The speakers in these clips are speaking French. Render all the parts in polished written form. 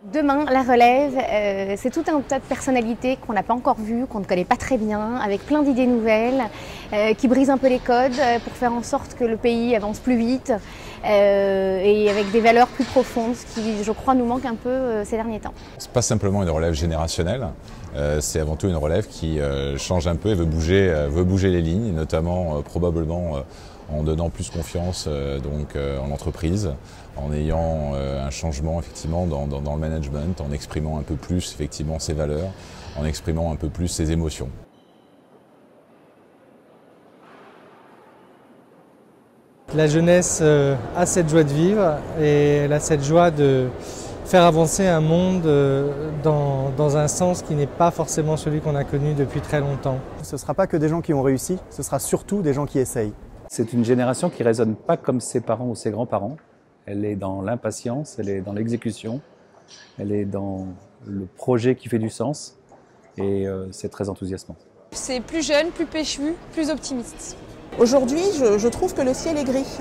Demain, la relève, c'est tout un tas de personnalités qu'on n'a pas encore vues, qu'on ne connaît pas très bien, avec plein d'idées nouvelles, qui brisent un peu les codes pour faire en sorte que le pays avance plus vite et avec des valeurs plus profondes, ce qui, je crois, nous manque un peu ces derniers temps. C'est pas simplement une relève générationnelle, c'est avant tout une relève qui change un peu et veut bouger les lignes, notamment probablement en donnant plus confiance en l'entreprise, en ayant un changement effectivement dans le management, en exprimant un peu plus effectivement ses valeurs, en exprimant un peu plus ses émotions. La jeunesse a cette joie de vivre et elle a cette joie de faire avancer un monde dans un sens qui n'est pas forcément celui qu'on a connu depuis très longtemps. Ce ne sera pas que des gens qui ont réussi, ce sera surtout des gens qui essayent. C'est une génération qui ne raisonne pas comme ses parents ou ses grands-parents. Elle est dans l'impatience, elle est dans l'exécution, elle est dans le projet qui fait du sens et c'est très enthousiasmant. C'est plus jeune, plus péchu, plus optimiste. Aujourd'hui, je trouve que le ciel est gris.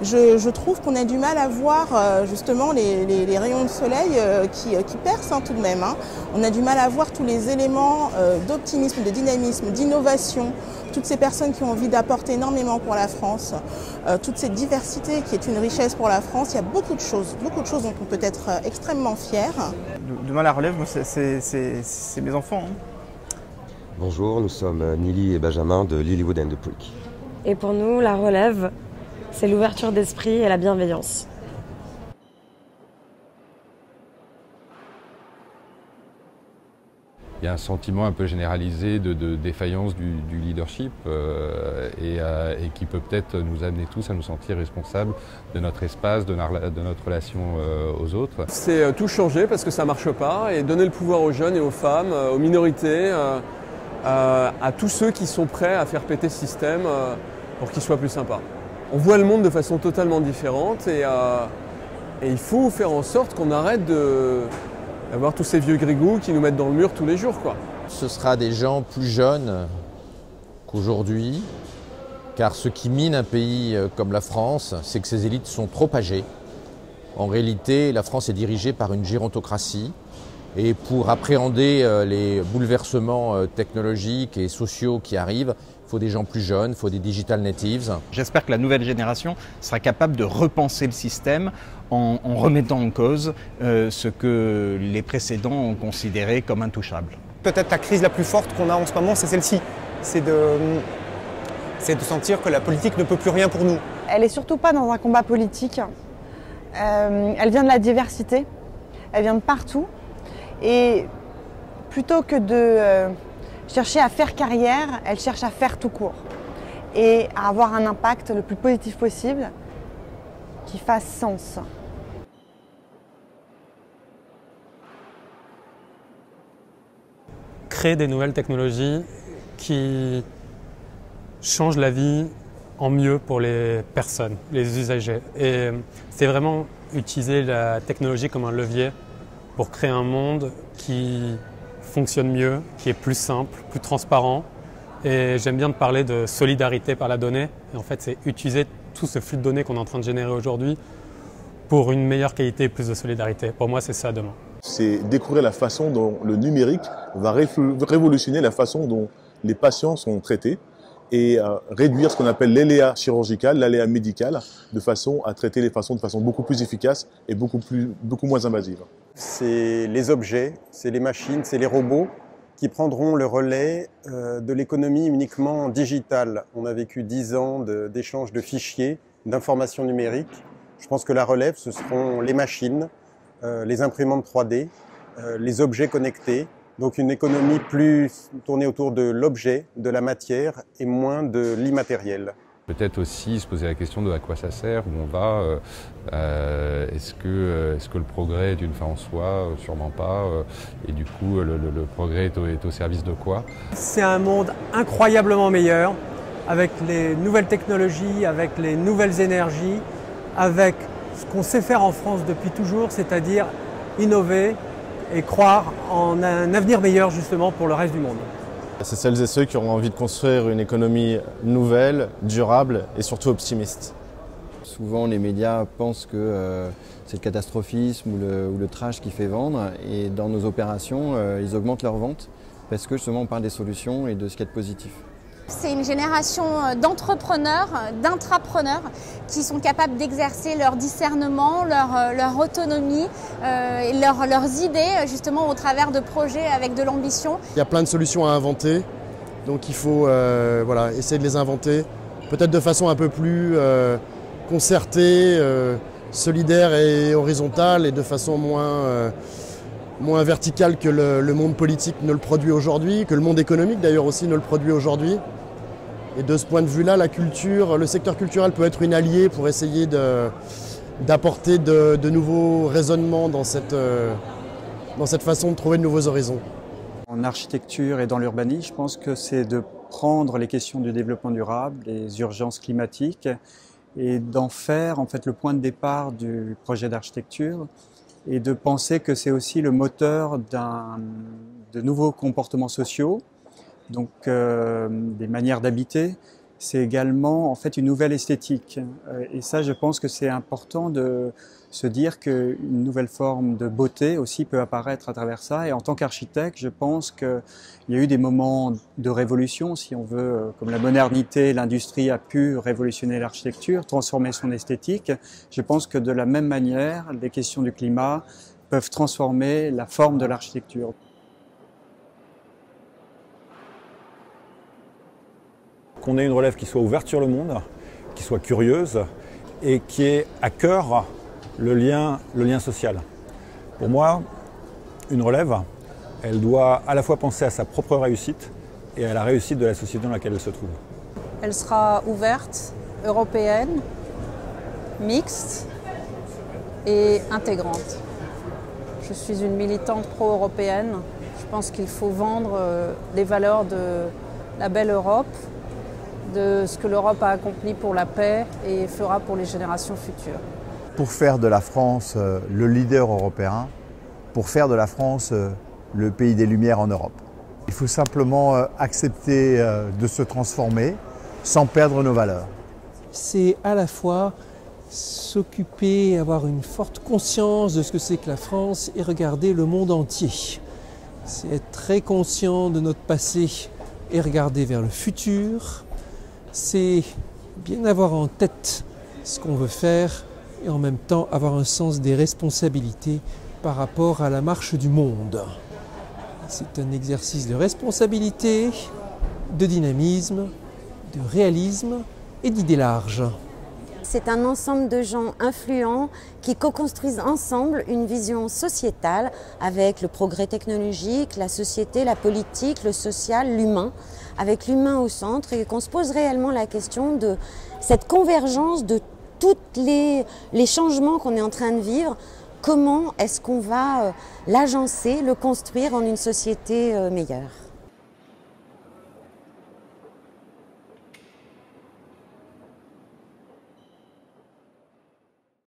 Je trouve qu'on a du mal à voir justement les rayons de soleil qui percent tout de même. On a du mal à voir tous les éléments d'optimisme, de dynamisme, d'innovation, toutes ces personnes qui ont envie d'apporter énormément pour la France, toute cette diversité qui est une richesse pour la France. Il y a beaucoup de choses dont on peut être extrêmement fier. Demain la relève, c'est mes enfants. Bonjour, nous sommes Nili et Benjamin de Lilywood and the Prick. Et pour nous, la relève, c'est l'ouverture d'esprit et la bienveillance. Il y a un sentiment un peu généralisé de défaillance du leadership et qui peut peut-être nous amener tous à nous sentir responsables de notre espace, de notre relation aux autres. C'est tout changer parce que ça ne marche pas et donner le pouvoir aux jeunes et aux femmes, aux minorités, à tous ceux qui sont prêts à faire péter ce système pour qu'il soit plus sympa. On voit le monde de façon totalement différente et il faut faire en sorte qu'on arrête d'avoir tous ces vieux grigous qui nous mettent dans le mur tous les jours, quoi. Ce sera des gens plus jeunes qu'aujourd'hui, car ce qui mine un pays comme la France, c'est que ses élites sont trop âgées. En réalité, la France est dirigée par une gérontocratie et pour appréhender les bouleversements technologiques et sociaux qui arrivent, il faut des gens plus jeunes, il faut des digital natives. J'espère que la nouvelle génération sera capable de repenser le système en remettant en cause ce que les précédents ont considéré comme intouchable. Peut-être la crise la plus forte qu'on a en ce moment, c'est celle-ci. C'est de sentir que la politique ne peut plus rien pour nous. Elle n'est surtout pas dans un combat politique. Elle vient de la diversité, elle vient de partout. Et plutôt que de chercher à faire carrière, elle cherche à faire tout court et à avoir un impact le plus positif possible qui fasse sens. Créer des nouvelles technologies qui changent la vie en mieux pour les personnes, les usagers. Et c'est vraiment utiliser la technologie comme un levier pour créer un monde qui fonctionne mieux, qui est plus simple, plus transparent. Et j'aime bien parler de solidarité par la donnée. Et en fait, c'est utiliser tout ce flux de données qu'on est en train de générer aujourd'hui pour une meilleure qualité et plus de solidarité. Pour moi, c'est ça demain. C'est découvrir la façon dont le numérique va révolutionner la façon dont les patients sont traités et réduire ce qu'on appelle l'aléa chirurgical, l'aléa médical, de façon à traiter les patients de façon beaucoup plus efficace et beaucoup moins invasive. C'est les objets, c'est les machines, c'est les robots qui prendront le relais de l'économie uniquement digitale. On a vécu 10 ans d'échange de fichiers, d'informations numériques. Je pense que la relève, ce seront les machines, les imprimantes 3D, les objets connectés. Donc une économie plus tournée autour de l'objet, de la matière et moins de l'immatériel. Peut-être aussi se poser la question de à quoi ça sert, où on va, est-ce que le progrès est une fin en soi, sûrement pas, et du coup le progrès est au service de quoi? C'est un monde incroyablement meilleur, avec les nouvelles technologies, avec les nouvelles énergies, avec ce qu'on sait faire en France depuis toujours, c'est-à-dire innover et croire en un avenir meilleur justement pour le reste du monde. C'est celles et ceux qui auront envie de construire une économie nouvelle, durable et surtout optimiste. Souvent les médias pensent que c'est le catastrophisme ou le trash qui fait vendre, et dans nos opérations, ils augmentent leurs ventes parce que justement on parle des solutions et de ce qu'il y a de positif. C'est une génération d'entrepreneurs, d'intrapreneurs qui sont capables d'exercer leur discernement, leur autonomie, et leurs idées justement au travers de projets avec de l'ambition. Il y a plein de solutions à inventer, donc il faut voilà, essayer de les inventer, peut-être de façon un peu plus concertée, solidaire et horizontale, et de façon moins verticale que le monde politique ne le produit aujourd'hui, que le monde économique d'ailleurs aussi ne le produit aujourd'hui. Et de ce point de vue-là, la culture, le secteur culturel peut être une alliée pour essayer d'apporter de nouveaux raisonnements dans cette façon de trouver de nouveaux horizons. En architecture et dans l'urbanisme, je pense que c'est de prendre les questions du développement durable, les urgences climatiques, et d'en faire en fait le point de départ du projet d'architecture, et de penser que c'est aussi le moteur de nouveaux comportements sociaux, donc des manières d'habiter. C'est également en fait une nouvelle esthétique. Et ça, je pense que c'est important de se dire qu'une nouvelle forme de beauté aussi peut apparaître à travers ça. Et en tant qu'architecte, je pense qu'il y a eu des moments de révolution, si on veut, comme la modernité, l'industrie a pu révolutionner l'architecture, transformer son esthétique. Je pense que de la même manière, les questions du climat peuvent transformer la forme de l'architecture. Qu'on ait une relève qui soit ouverte sur le monde, qui soit curieuse et qui ait à cœur le lien social. Pour moi, une relève, elle doit à la fois penser à sa propre réussite et à la réussite de la société dans laquelle elle se trouve. Elle sera ouverte, européenne, mixte et intégrante. Je suis une militante pro-européenne. Je pense qu'il faut vendre les valeurs de la belle Europe, de ce que l'Europe a accompli pour la paix et fera pour les générations futures. Pour faire de la France le leader européen, pour faire de la France le pays des Lumières en Europe. Il faut simplement accepter de se transformer sans perdre nos valeurs. C'est à la fois s'occuper, avoir une forte conscience de ce que c'est que la France et regarder le monde entier. C'est être très conscient de notre passé et regarder vers le futur. C'est bien avoir en tête ce qu'on veut faire et en même temps avoir un sens des responsabilités par rapport à la marche du monde. C'est un exercice de responsabilité, de dynamisme, de réalisme et d'idées larges. C'est un ensemble de gens influents qui co-construisent ensemble une vision sociétale avec le progrès technologique, la société, la politique, le social, l'humain, avec l'humain au centre, et qu'on se pose réellement la question de cette convergence de tous les changements qu'on est en train de vivre. Comment est-ce qu'on va l'agencer, le construire en une société meilleure ?